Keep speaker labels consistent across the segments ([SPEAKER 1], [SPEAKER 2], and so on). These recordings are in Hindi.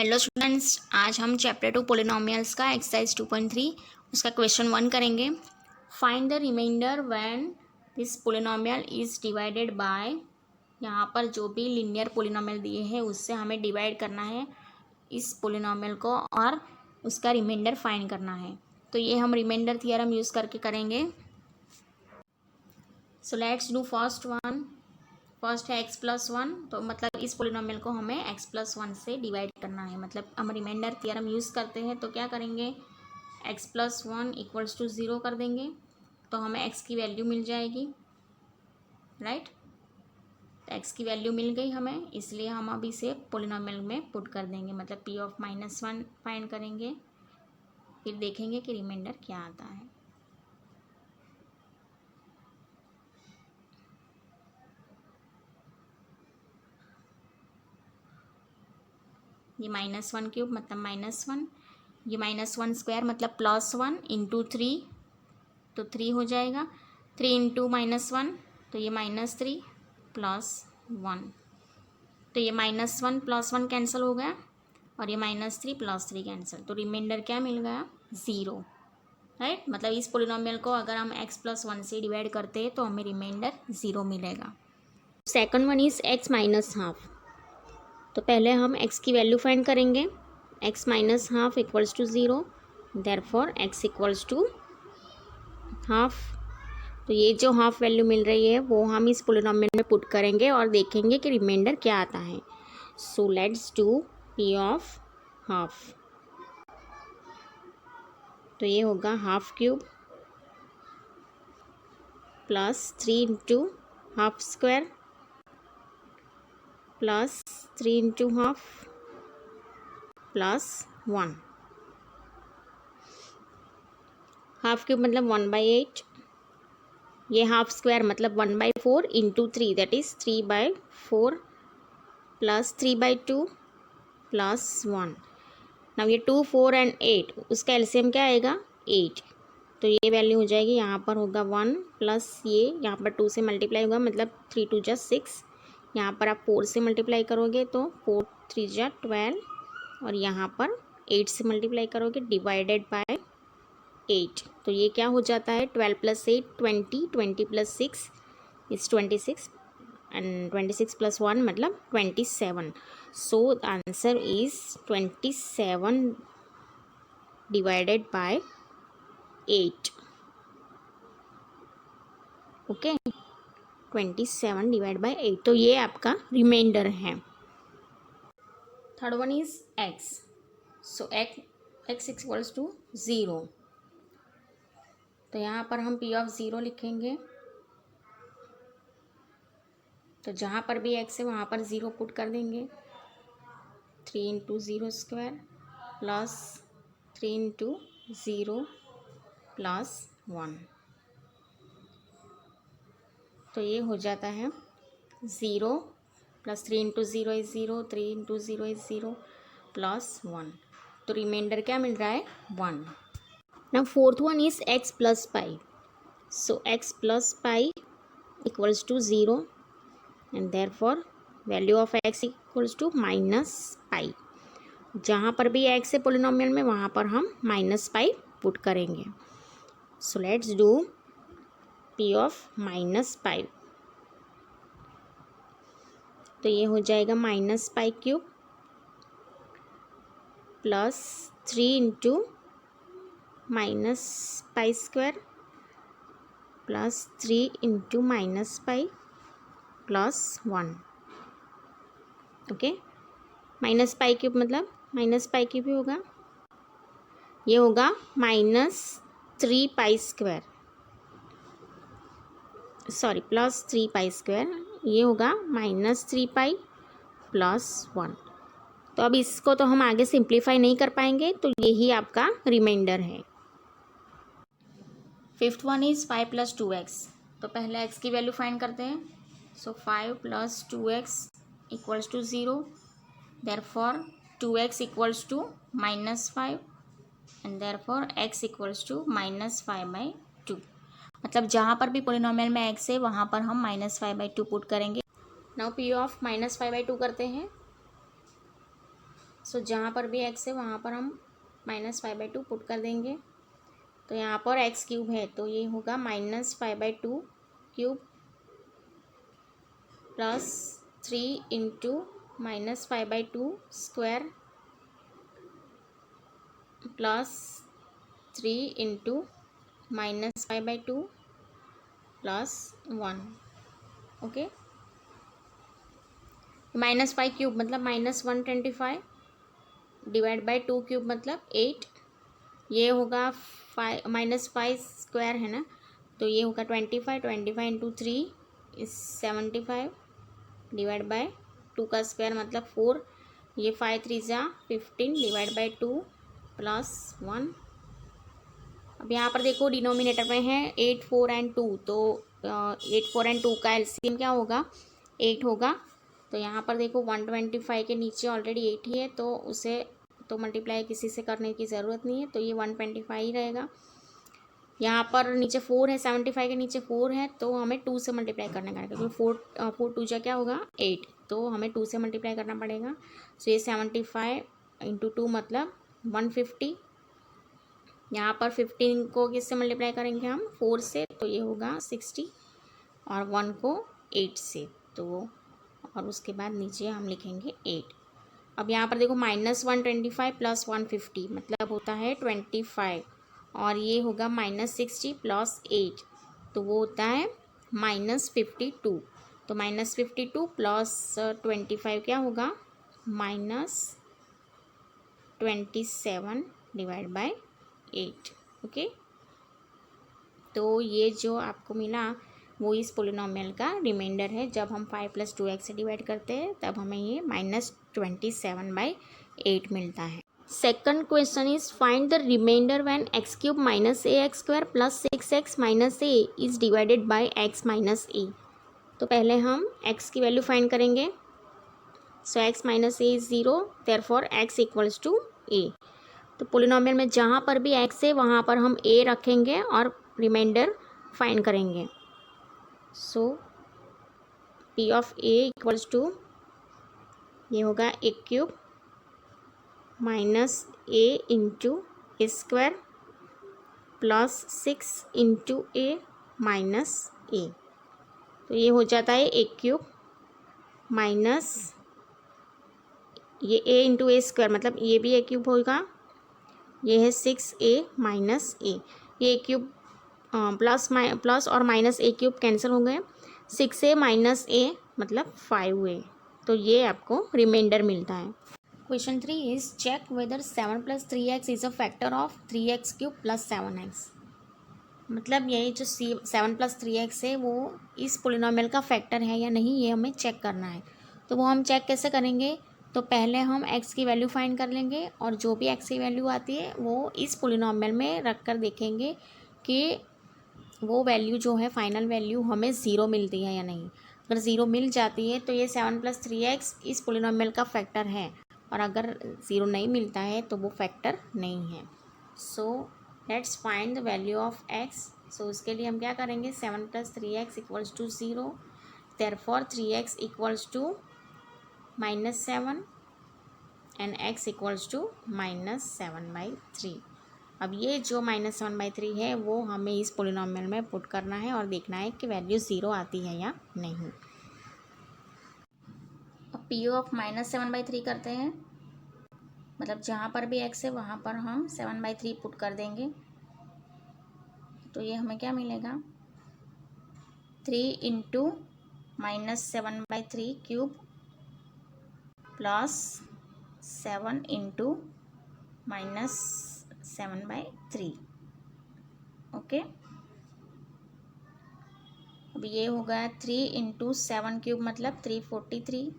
[SPEAKER 1] हेलो स्टूडेंट्स, आज हम चैप्टर 2 पोलिनोमियल्स का एक्सरसाइज 2.3 उसका क्वेश्चन 1 करेंगे। Find the remainder when this polynomial is divided by. यहाँ पर जो भी लिनियर पोलिनोमियल दिए हैं उससे हमें डिवाइड करना है इस पोलिनोमियल को और उसका रिमाइंडर फाइंड करना है। तो ये हम रिमाइंडर थियरम यूज़ करके करेंगे। So let's do first one. First है x+1, तो मतलब इस पोलिनोमियल को हमें x+1 से डिवाइड करना है। मतलब हम रिमाइंडर थियरम यूज़ करते हैं तो क्या करेंगे, x+1 इक्वल्स टू 0 कर देंगे तो हमें x की वैल्यू मिल जाएगी, राइट। तो x की वैल्यू मिल गई हमें, इसलिए हम अब इसे पोलिनोमियल में पुट कर देंगे। मतलब p(-1) फाइंड करेंगे, फिर देखेंगे कि रिमाइंडर क्या आता है। ये -1 क्यूब मतलब -1, ये -1 स्क्वायर मतलब +1 इंटू 3, तो 3 हो जाएगा। 3 इंटू -1 तो ये -3 +1, तो ये -1 +1 कैंसिल हो गया और ये -3 +3 कैंसिल, तो रिमाइंडर क्या मिल गया, 0, राइट। मतलब इस पोलिनोमियल को अगर हम x+1 से डिवाइड करते हैं तो हमें रिमाइंडर 0 मिलेगा। सेकंड वन इज़ x-½ तो पहले हम x की वैल्यू फाइंड करेंगे। x-½ equals to 0, therefore x equals to ½ तो ये जो हाफ वैल्यू मिल रही है वो हम इस पोलिनोमियल में पुट करेंगे और देखेंगे कि रिमाइंडर क्या आता है। सो लेट्स डू p(½ तो ये होगा ½³ plus 3 into half square plus 3 into half plus 1, ½³ मतलब 1/8, ये हाफ स्क्वायर मतलब 1/4 into 3 that is 3/4 plus 3/2 plus 1। Now ये 2, 4 एंड 8 उसका एलसीएम क्या आएगा, 8, तो ये वैल्यू हो जाएगी, यहाँ पर होगा 1 प्लस ये यहाँ पर 2 से मल्टीप्लाई होगा मतलब 3 2 जा 6, यहाँ पर आप 4 से मल्टीप्लाई करोगे तो 4 3 जा 12 और यहाँ पर 8 से मल्टीप्लाई करोगे डिवाइडेड बाय 8, तो ये क्या हो जाता है, 12 + 8 20, 20 + 6 इज़ 26 एंड 26 + 1 मतलब 27। So the answer is 27 divided by 8। Okay, 27 divide by 8, तो ये आपका रिमाइंडर है। Third one is x, so x equals to 0, तो यहाँ पर हम p(0) लिखेंगे। तो जहाँ पर भी x है वहाँ पर 0 पुट कर देंगे। 3 into 0 square plus 3 into 0 plus 1, तो ये हो जाता है 0 plus 3 into 0 is 0, 3 into 0 is 0 plus 1, तो रिमाइंडर क्या मिल रहा है, 1। Now fourth one is x+π, so x+π equals to 0 and therefore value of x equals to -π। जहाँ पर भी x है पोलिनोमियल में वहाँ पर हम -π पुट करेंगे। सो लेट्स डू p(-π), तो ये हो जाएगा -π³ plus 3 into -π² plus 3 into -π plus 1। Okay, -π³ मतलब -π³ ही होगा, ये होगा -3π², सॉरी प्लस 3π², ये होगा -3π प्लस 1। तो अब इसको तो हम आगे सिंप्लीफाई नहीं कर पाएंगे, तो यही आपका रिमाइंडर है। फिफ्थ वन इज़ 5 + 2x, तो पहले x की वैल्यू फाइंड करते हैं। So 5 + 2x equals to 0, therefore 2x equals to -5 and therefore x equals to -5/2। मतलब जहाँ पर भी पोलिनोमियल में x है वहाँ पर हम -5/2 पुट करेंगे। नाउ p(-5/2) करते हैं। सो जहाँ पर भी x है वहाँ पर हम -5/2 पुट कर देंगे। तो यहाँ पर x क्यूब है तो ये होगा -5/2 cube plus 3 into -5/2 square plus 3 into -5/2 plus 1। Okay, -5 cube मतलब -125 डिवाइड बाई 2 क्यूब मतलब 8। ये होगा -5 स्क्वायर है ना, तो ये होगा 25 इंटू 3 इज 75 डिवाइड बाय 2 का स्क्वायर मतलब 4। ये 5 3 जा 15 डिवाइड बाय 2 प्लस 1। अब यहाँ पर देखो डिनोमिनेटर में है 8 4 एंड 2, तो 8 4 एंड 2 का एलसीएम क्या होगा 8 होगा। तो यहाँ पर देखो 125 के नीचे ऑलरेडी 8 ही है, तो उसे तो मल्टीप्लाई किसी से करने की ज़रूरत नहीं है, तो ये 125 ही रहेगा। यहाँ पर नीचे 4 है, 75 के नीचे 4 है, तो हमें 2 से मल्टीप्लाई करना पड़ेगा क्योंकि 4 2 जा क्या होगा 8, तो हमें 2 से मल्टीप्लाई करना पड़ेगा। सो ये 75 इंटू 2 मतलब 150। यहाँ पर 15 को किससे मल्टीप्लाई करेंगे हम 4 से, तो ये होगा 60 और 1 को 8 से, तो और उसके बाद नीचे हम लिखेंगे 8। अब यहाँ पर देखो -125 प्लस 150 मतलब होता है 25 और ये होगा -60 प्लस 8, तो वो होता है -52। तो -52 प्लस 25 क्या होगा -27 डिवाइड बाय 8। ओके, तो ये जो आपको मिला वो इस पोलिनोमियल का रिमाइंडर है। जब हम 5 + 2x से डिवाइड करते हैं तब हमें ये -27/8 मिलता है। Second question is find the remainder when x³ - ax² + 6x - a is divided by x - a। तो पहले हम x की वैल्यू फाइंड करेंगे। सो x - a is 0, therefore x = a। तो पोलिनोमियल में जहाँ पर भी x है वहाँ पर हम a रखेंगे और रिमाइंडर फाइंड करेंगे। सो p ऑफ a = ये होगा a³ minus a into a square plus 6 into a minus a। तो ये हो जाता है a³ माइनस ये a इंटू a स्क्वायर मतलब ये भी a³ होगा, ये है 6a माइनस a। ये a³ प्लस और माइनस a³ कैंसिल हो गए, 6a माइनस a मतलब 5a। तो ये आपको रिमाइंडर मिलता है। Question 3 is check whether 7 + 3x is a factor of 3x³ + 7x। मतलब ये जो 7 + 3x है वो इस पोलिनोमियल का फैक्टर है या नहीं, ये हमें चेक करना है। तो वो हम चेक कैसे करेंगे, तो पहले हम x की वैल्यू फाइंड कर लेंगे और जो भी x की वैल्यू आती है वो इस पोलिनोमियल में रख कर देखेंगे कि वो वैल्यू जो है फाइनल वैल्यू हमें 0 मिलती है या नहीं। अगर 0 मिल जाती है तो ये 7 + 3x इस पोलिनोमियल का फैक्टर है, और अगर 0 नहीं मिलता है तो वो फैक्टर नहीं है। So let's find the value of x। सो उसके लिए हम क्या करेंगे 7 + 3x = 0, therefore 3x = -7 and x = -7/3। अब ये जो -7/3 है वो हमें इस पोलिनोमियल में पुट करना है और देखना है कि वैल्यू 0 आती है या नहीं। अब p ऑफ -7/3 करते हैं, मतलब जहाँ पर भी x है वहाँ पर हम 7/3 पुट कर देंगे। तो ये हमें क्या मिलेगा 3 into -7/3 cube plus 7 into -7/3। Okay, अब ये होगा 3 इंटू 7 क्यूब मतलब 343,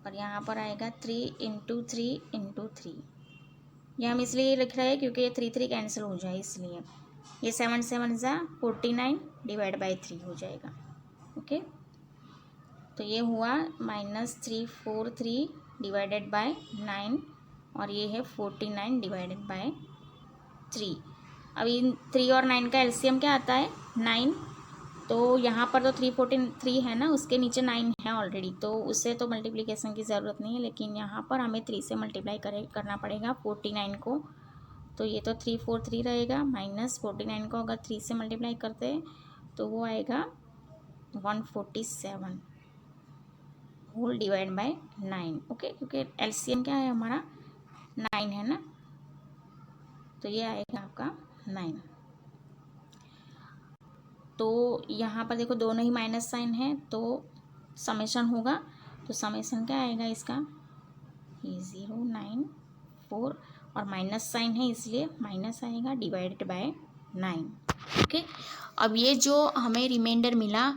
[SPEAKER 1] और यहाँ पर आएगा 3 इंटू 3 इंटू 3। ये हम इसलिए लिख रहे हैं क्योंकि ये 3 3 कैंसिल हो जाए, इसलिए ये 7 7 ज़ा 49 डिवाइड बाई 3 हो जाएगा। ओके, तो ये हुआ -343 डिवाइडेड बाय 9 और ये है 49 डिवाइडेड बाय 3। अब इन 3 और 9 का एलसीएम क्या आता है 9, तो यहाँ पर तो 343 है ना, उसके नीचे 9 है ऑलरेडी, तो उससे तो मल्टीप्लिकेशन की ज़रूरत नहीं है, लेकिन यहाँ पर हमें 3 से मल्टीप्लाई करना पड़ेगा 49 को। तो ये तो 343 रहेगा, माइनस 49 को अगर 3 से मल्टीप्लाई करते हैं तो वो आएगा 147 होल डिवाइड बाय 9। ओके, क्योंकि एलसीएम क्या है हमारा 9 है ना, तो ये आएगा आपका 9। तो यहाँ पर देखो दोनों ही माइनस साइन है, तो समेशन होगा, तो समेशन क्या आएगा इसका, ये 094 और माइनस साइन है इसलिए माइनस आएगा डिवाइडेड बाय 9। ओके, अब ये जो हमें रिमाइंडर मिला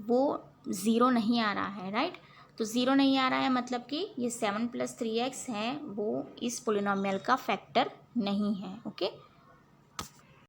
[SPEAKER 1] वो ज़ीरो नहीं आ रहा है, राइट। तो ज़ीरो नहीं आ रहा है मतलब कि ये 7 + 3x है वो इस पोलिनोमियल का फैक्टर नहीं है। ओके,